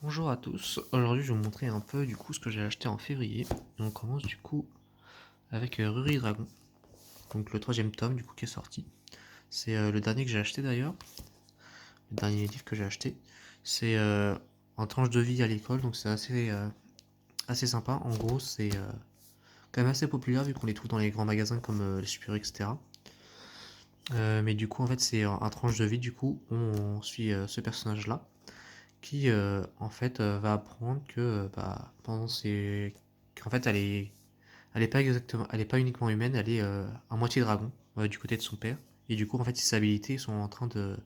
Bonjour à tous, aujourd'hui je vais vous montrer un peu du coup ce que j'ai acheté en février. Et on commence du coup avec Ruri Dragon, donc le troisième tome du coup qui est sorti. C'est le dernier que j'ai acheté d'ailleurs, le dernier livre que j'ai acheté. C'est en tranche de vie à l'école, donc c'est assez sympa. En gros c'est quand même assez populaire vu qu'on les trouve dans les grands magasins comme les Super etc. Mais du coup en fait c'est un tranche de vie, du coup on suit ce personnage là qui en fait va apprendre que pendant ses... qu'en fait elle est pas exactement, elle est pas uniquement humaine, elle est à moitié dragon du côté de son père. Et du coup, en fait, ses habilités sont en train de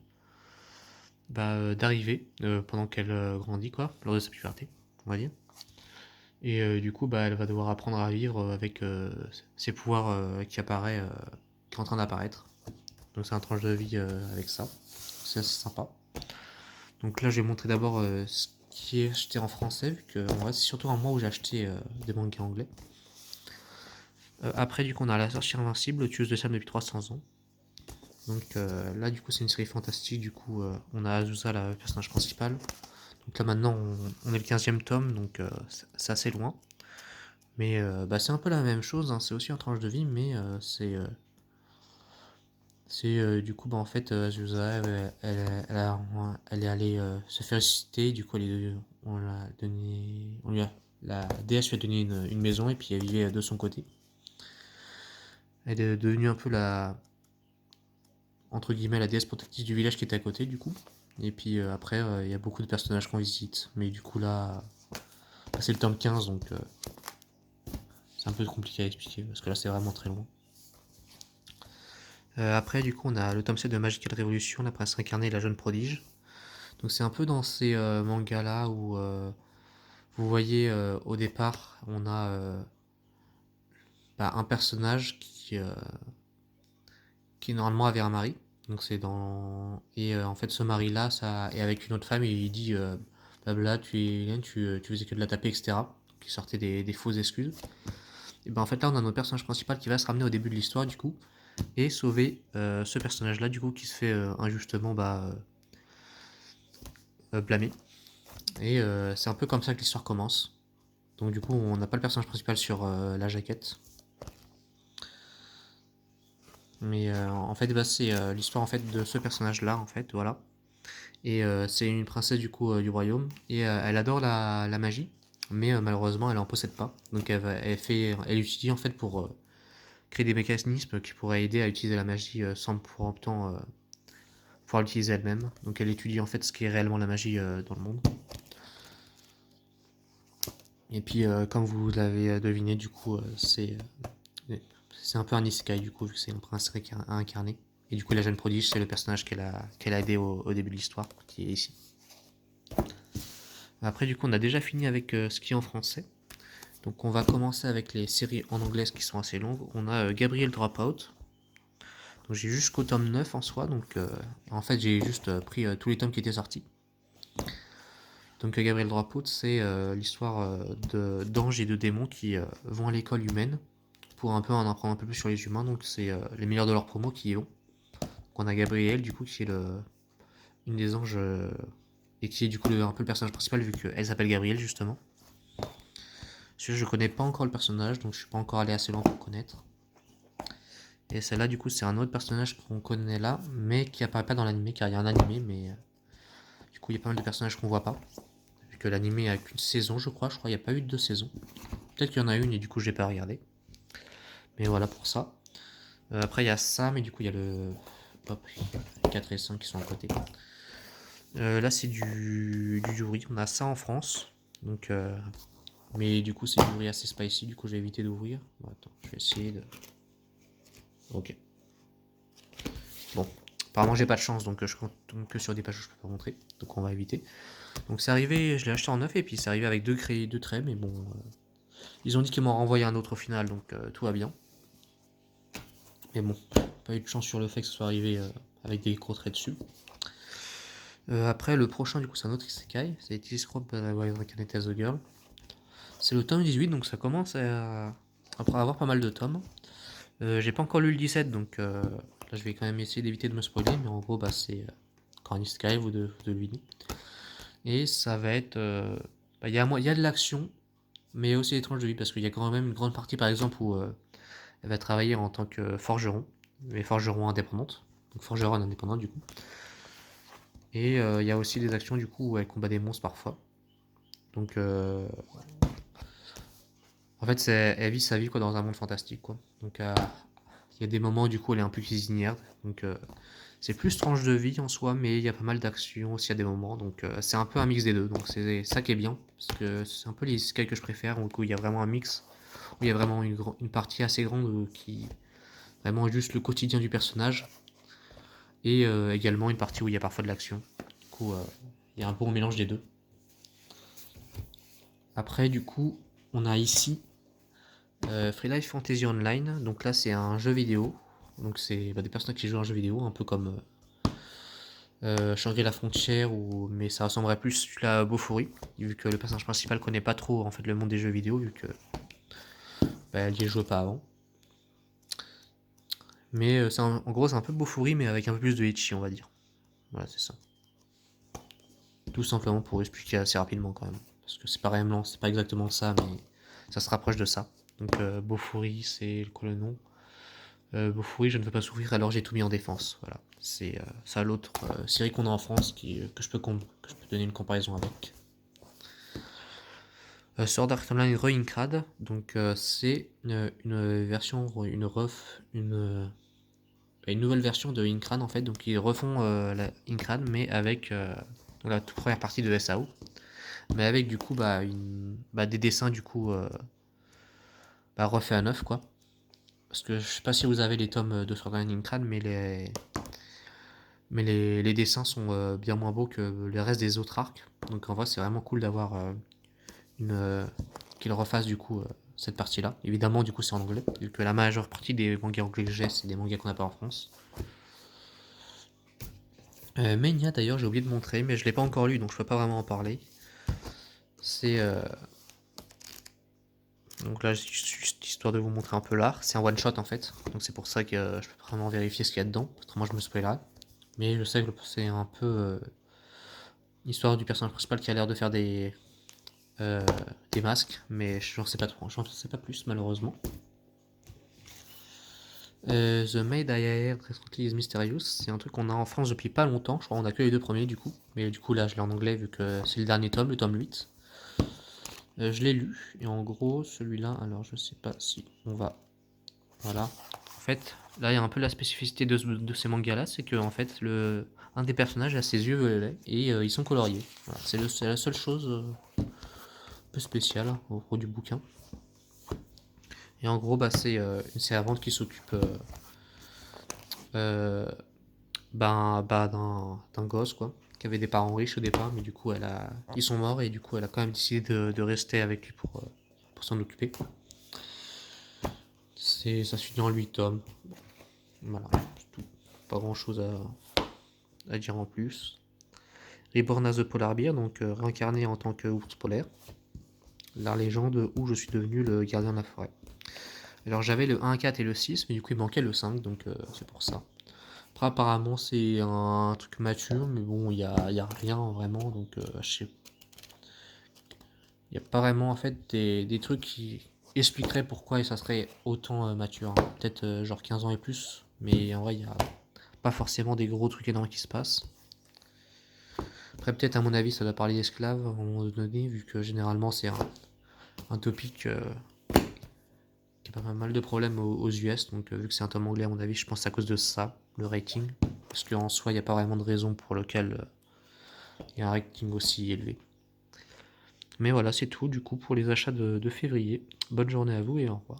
d'arriver pendant qu'elle grandit, quoi, lors de sa puberté, on va dire. Et du coup, elle va devoir apprendre à vivre avec ses pouvoirs qui est en train d'apparaître. Donc c'est un tranche de vie avec ça. C'est assez sympa. Donc là, j'ai montré d'abord ce qui est acheté en français, vu que en vrai, c'est surtout un mois où j'ai acheté des mangas anglais. Après, du coup, on a la sorcière invincible, tueuse de Sam depuis 300 ans. Donc là, du coup, c'est une série fantastique. Du coup, on a Azusa, la personnage principal. Donc là, maintenant, on est le 15e tome, donc c'est assez loin. Mais c'est un peu la même chose, hein. C'est aussi un tranche de vie, mais du coup, en fait, Azusa, elle est allée se faire ressusciter. Du coup, on l'a donné, la déesse lui a donné une maison et puis elle vivait de son côté. Elle est devenue un peu entre guillemets, la déesse protectrice du village qui était à côté, du coup. Et puis après, il y a beaucoup de personnages qu'on visite. Mais du coup, là, c'est le tome 15, donc c'est un peu compliqué à expliquer, parce que là, c'est vraiment très loin. Après, du coup, on a le tome 7 de Magical Revolution, la princesse incarnée et la jeune prodige. Donc c'est un peu dans ces mangas-là où vous voyez au départ, on a un personnage qui normalement avait un mari. Donc c'est dans et en fait ce mari là ça est avec une autre femme et il dit blabla tu faisais que de la taper etc. Donc il sortait des fausses excuses. Et ben en fait là on a notre personnage principal qui va se ramener au début de l'histoire du coup et sauver ce personnage là du coup qui se fait injustement blâmer. Et c'est un peu comme ça que l'histoire commence. Donc du coup on n'a pas le personnage principal sur la jaquette. Mais en fait c'est l'histoire en fait de ce personnage là en fait voilà. Et c'est une princesse du coup du royaume. Et elle adore la magie. Mais malheureusement, elle en possède pas. Donc elle utilise en fait pour créer des mécanismes qui pourraient aider à utiliser la magie sans pour autant pouvoir l'utiliser elle-même. Donc elle étudie en fait ce qu'est réellement la magie dans le monde. Et puis comme vous l'avez deviné, du coup c'est un peu un isekai du coup vu que c'est un prince à incarner. Et du coup la jeune prodige c'est le personnage qu'elle a aidé au début de l'histoire qui est ici. Après du coup on a déjà fini avec ce qui est en français. Donc on va commencer avec les séries en anglais qui sont assez longues. On a Gabriel Dropout. Donc j'ai jusqu'au tome 9 en soi. Donc en fait j'ai juste pris tous les tomes qui étaient sortis. Donc Gabriel Dropout c'est l'histoire d'anges et de démons qui vont à l'école humaine pour un peu en apprendre un peu plus sur les humains. Donc c'est les meilleurs de leur promo qui y vont. Donc on a Gabriel du coup qui est une des anges et qui est du coup un peu le personnage principal vu qu'elle s'appelle Gabriel justement. Celui-là, je connais pas encore le personnage, donc je suis pas encore allé assez loin pour connaître. Et celle-là, du coup, c'est un autre personnage qu'on connaît là, mais qui apparaît pas dans l'animé, car il y a un animé, mais du coup, il y a pas mal de personnages qu'on voit pas. Vu que l'animé a qu'une saison, je crois qu'il n'y a pas eu de deux saisons. Peut-être qu'il y en a une et du coup, j'ai pas regardé. Mais voilà pour ça. Après, il y a ça, mais du coup, il y a le. Hop, 4 et 5 qui sont à côté. Là, c'est du Yuri. On a ça en France. Donc, mais du coup, c'est du Yuri assez spicy. Du coup, j'ai évité d'ouvrir. Bon, attends, je vais essayer de. Ok. Bon, apparemment j'ai pas de chance, donc je compte que sur des pages que je peux pas montrer, donc on va éviter. Donc c'est arrivé, je l'ai acheté en neuf et puis c'est arrivé avec deux traits, mais bon, ils ont dit qu'ils m'ont renvoyé un autre au final, donc tout va bien. Mais bon, pas eu de chance sur le fait que ce soit arrivé avec des gros traits dessus. Après le prochain du coup c'est un autre isekai, c'est Telescope Reincarnated as a Girl. C'est le tome 18, donc ça commence à avoir pas mal de tomes. J'ai pas encore lu le 17, donc là je vais quand même essayer d'éviter de me spoiler, mais en gros c'est encore un isekai, vous devez deviner. Et ça va être... il y a de l'action, mais aussi des tranches de vie, parce qu'il y a quand même une grande partie, par exemple, où elle va travailler en tant que forgeron, mais forgeron indépendante, donc forgeron indépendante du coup. Et il y a aussi des actions du coup où elle combat des monstres parfois. Donc en fait elle vit sa vie quoi dans un monde fantastique quoi. Donc il y a des moments du coup elle est un peu cuisinière, donc c'est plus tranche de vie en soi, mais il y a pas mal d'actions aussi à des moments, donc c'est un peu un mix des deux, donc c'est ça qui est bien, parce que c'est un peu les skills que je préfère, où il y a vraiment un mix, où il y a vraiment une partie assez grande qui vraiment juste le quotidien du personnage, et également une partie où il y a parfois de l'action. Du coup, il y a un bon mélange des deux. Après, du coup, on a ici Free Life Fantasy Online. Donc là, c'est un jeu vidéo. Donc c'est des personnes qui jouent à un jeu vidéo, un peu comme Shangri-La Frontière, mais ça ressemblerait plus à Bofuri, vu que le personnage principal connaît pas trop en fait le monde des jeux vidéo, vu que elle y jouait pas avant. Mais en gros, c'est un peu Bofuri, mais avec un peu plus de Ichi, on va dire. Voilà, c'est ça. Tout simplement pour expliquer assez rapidement quand même. Parce que c'est pas exactement ça, mais ça se rapproche de ça. Donc Bofuri, c'est quoi le nom? Bofuri, je ne veux pas souffrir, alors j'ai tout mis en défense. Voilà. C'est ça l'autre série qu'on a en France que je peux donner une comparaison avec. Sword Art Online Reincrad, donc c'est une version, une nouvelle version de Incrad en fait, donc ils refont la Incrad mais avec la toute première partie de SAO, mais avec du coup des dessins du coup refaits à neuf quoi. Parce que je sais pas si vous avez les tomes de Sword Art Online Incrad, mais les dessins sont bien moins beaux que le reste des autres arcs. Donc en vrai c'est vraiment cool d'avoir une qu'ils refassent du coup cette partie-là. Évidemment du coup c'est en anglais, vu que la majeure partie des mangas anglais que j'ai c'est des mangas qu'on n'a pas en France. Mania d'ailleurs j'ai oublié de montrer, mais je l'ai pas encore lu donc je peux pas vraiment en parler. C'est donc là juste histoire de vous montrer un peu l'art. C'est un one shot en fait, donc c'est pour ça que je peux vraiment vérifier ce qu'il y a dedans. Autrement je me spoilerais. Mais je sais que c'est un peu l'histoire du personnage principal qui a l'air de faire euh, des masques, mais j'en sais pas trop, j'en sais pas plus malheureusement. The Maid I Hired Recently is Mysterious, c'est un truc qu'on a en France depuis pas longtemps, je crois qu'on a que les deux premiers du coup, mais du coup là je l'ai en anglais vu que c'est le dernier tome, le tome 8. Je l'ai lu, et en gros celui-là, alors je sais pas si on va... Voilà. En fait, là il y a un peu la spécificité de ces mangas là, c'est que en fait un des personnages a ses yeux violets et ils sont coloriés. Voilà. C'est la seule chose un peu spéciale au propos du bouquin. Et en gros, c'est une servante qui s'occupe euh, d'un gosse, quoi, qui avait des parents riches au départ, mais du coup, ils sont morts et du coup, elle a quand même décidé de rester avec lui pour s'en occuper. Ça se finit en 8 tomes. Voilà, c'est tout. Pas grand chose à dire en plus. Reborn as the Polar Bear, donc réincarné en tant que ours polaire. La légende où je suis devenu le gardien de la forêt. Alors j'avais le 1, 4 et le 6, mais du coup il manquait le 5, donc c'est pour ça. Après apparemment c'est un truc mature, mais bon y a rien vraiment, donc je sais. Il n'y a pas vraiment en fait des trucs qui expliqueraient pourquoi ça serait autant mature. Hein. Peut-être genre 15 ans et plus, mais en vrai il n'y a pas forcément des gros trucs énormes qui se passent. Après peut-être à mon avis ça doit parler d'esclaves à un moment donné, vu que généralement c'est un topic qui a pas mal de problèmes aux US, donc vu que c'est un tome anglais à mon avis, je pense à cause de ça, le rating. Parce qu'en soi il n'y a pas vraiment de raison pour lequel il y a un rating aussi élevé. Mais voilà, c'est tout du coup pour les achats de février. Bonne journée à vous et au revoir.